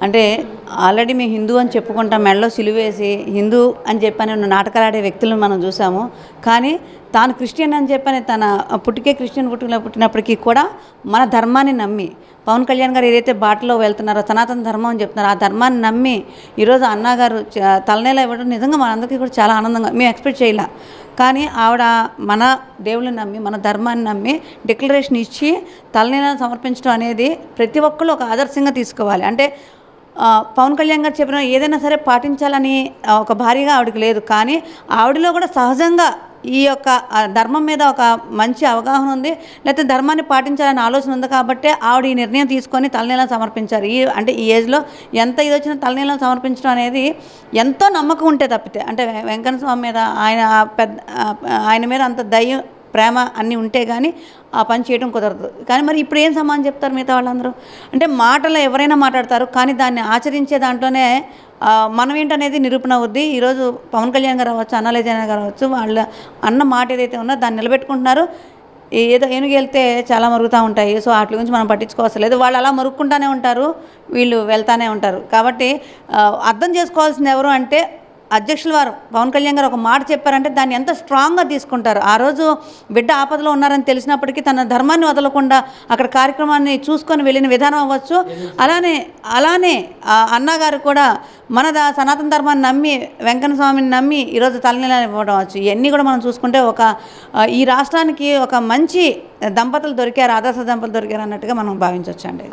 అంటే ఆల్రెడీ మేము హిందూ అని చెప్పుకుంటాం, మెడలో సిలువేసి హిందూ అని చెప్పని నాటకాలు ఆడే వ్యక్తులను మనం చూసాము. కానీ తాను క్రిస్టియన్ అని చెప్పని తన పుట్టికే క్రిస్టియన్ పుట్టినప్పటికీ కూడా మన ధర్మాన్ని నమ్మి పవన్ కళ్యాణ్ గారు ఏదైతే బాటలో వెళ్తున్నారో సనాతన ధర్మం అని చెప్తున్నారో ఆ ధర్మాన్ని నమ్మి ఈరోజు అన్నగారు తలనేలా ఇవ్వడం నిజంగా మనందరికీ కూడా చాలా ఆనందంగా, మేము ఎక్స్పెక్ట్ చేయలే. కానీ ఆవిడ మన దేవుళ్ళని నమ్మి మన ధర్మాన్ని నమ్మి డిక్లరేషన్ ఇచ్చి తలనేలను సమర్పించడం అనేది ప్రతి ఒక్కళ్ళు ఒక ఆదర్శంగా తీసుకోవాలి. అంటే పవన్ కళ్యాణ్ గారు చెప్పిన ఏదైనా సరే పాటించాలని ఒక భారీగా ఆవిడకి లేదు, కానీ ఆవిడలో కూడా సహజంగా ఈ యొక్క ధర్మం మీద ఒక మంచి అవగాహన ఉంది, లేకపోతే ధర్మాన్ని పాటించాలని ఆలోచన ఉంది. కాబట్టి ఆవిడ ఈ నిర్ణయం తీసుకొని తలనీలను సమర్పించారు. అంటే ఈ ఏజ్లో ఎంత ఇది వచ్చినా తలనీలను సమర్పించడం అనేది ఎంతో నమ్మకం ఉంటే తప్పితే, అంటే వెంకన్న స్వామి మీద ఆయన మీద అంత దయ ప్రేమ అన్నీ ఉంటే కానీ ఆ పని చేయడం కుదరదు. కానీ మరి ఇప్పుడు ఏం సమాధానం చెప్తారు మిగతా వాళ్ళందరూ? అంటే మాటలు ఎవరైనా మాట్లాడతారు, కానీ దాన్ని ఆచరించే దాంట్లోనే మనం ఏంటనేది నిరూపణ అవుద్ది. ఈరోజు పవన్ కళ్యాణ్ గారు అవ్వచ్చు, అన్నలేజన గారు అవ్వచ్చు, వాళ్ళ అన్న మాట ఏదైతే ఉందో దాన్ని నిలబెట్టుకుంటున్నారు. ఏదో ఏనుగు వెళ్తే చాలా మరుగుతూ ఉంటాయి, సో వాటి గురించి మనం పట్టించుకోవాల్సి లేదు. వాళ్ళు అలా మరుగుకుంటూనే ఉంటారు, వీళ్ళు వెళ్తూనే ఉంటారు. కాబట్టి అర్థం చేసుకోవాల్సింది ఎవరు అంటే అధ్యక్షుల వారు పవన్ కళ్యాణ్ గారు ఒక మాట చెప్పారంటే దాన్ని ఎంత స్ట్రాంగ్గా తీసుకుంటారు. ఆ రోజు బిడ్డ ఆపదలో ఉన్నారని తెలిసినప్పటికీ తన ధర్మాన్ని వదలకుండా అక్కడ కార్యక్రమాన్ని చూసుకొని వెళ్ళిన విధానం అవ్వచ్చు. అలానే అన్నగారు కూడా మన సనాతన ధర్మాన్ని నమ్మి వెంకన్న స్వామిని నమ్మి ఈరోజు తలనీలాలు ఇవ్వడం అవచ్చు. ఇవన్నీ కూడా మనం చూసుకుంటే ఈ రాష్ట్రానికి ఒక మంచి దంపతులు దొరికారు, ఆదర్శ దంపతులు దొరికారు అన్నట్టుగా మనం భావించవచ్చండి.